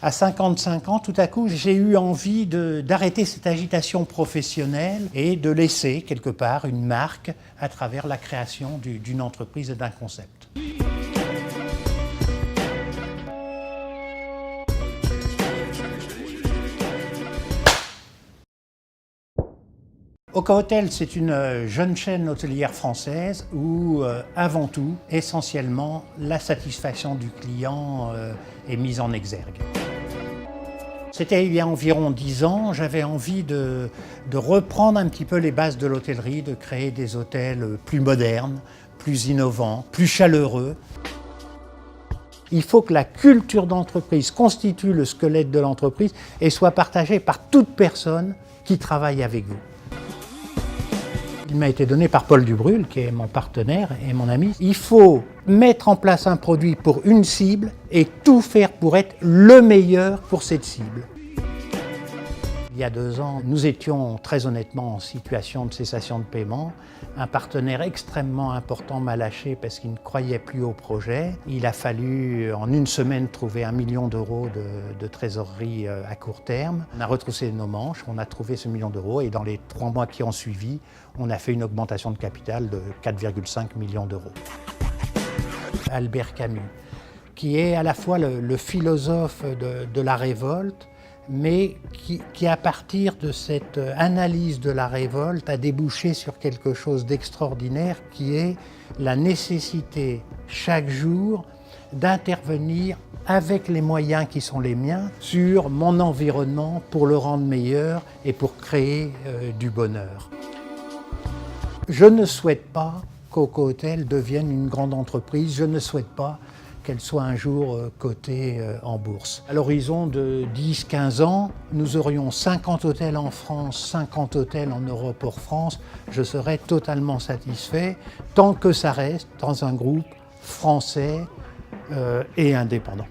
À 55 ans, tout à coup, j'ai eu envie d'arrêter cette agitation professionnelle et de laisser quelque part une marque à travers la création d'une entreprise et d'un concept. Oka Hôtel, c'est une jeune chaîne hôtelière française où, avant tout, essentiellement, la satisfaction du client est mise en exergue. C'était il y a environ 10 ans, j'avais envie de reprendre un petit peu les bases de l'hôtellerie, de créer des hôtels plus modernes, plus innovants, plus chaleureux. Il faut que la culture d'entreprise constitue le squelette de l'entreprise et soit partagée par toute personne qui travaille avec vous. Il m'a été donné par Paul Dubrul, qui est mon partenaire et mon ami. Il faut mettre en place un produit pour une cible et tout faire pour être le meilleur pour cette cible. Il y a 2 ans, nous étions très honnêtement en situation de cessation de paiement. Un partenaire extrêmement important m'a lâché parce qu'il ne croyait plus au projet. Il a fallu en une semaine trouver 1 million d'euros de trésorerie à court terme. On a retroussé nos manches, on a trouvé ce 1 million d'euros et dans les 3 mois qui ont suivi, on a fait une augmentation de capital de 4,5 millions d'euros. Albert Camus, qui est à la fois le philosophe de la révolte, mais qui, à partir de cette analyse de la révolte, a débouché sur quelque chose d'extraordinaire qui est la nécessité, chaque jour, d'intervenir avec les moyens qui sont les miens sur mon environnement pour le rendre meilleur et pour créer du bonheur. Je ne souhaite pas qu'Oka Hôtel devienne une grande entreprise, je ne souhaite pas qu'elle soit un jour cotée en bourse. À l'horizon de 10-15 ans, nous aurions 50 hôtels en France, 50 hôtels en Europe hors France. Je serais totalement satisfait tant que ça reste dans un groupe français et indépendant.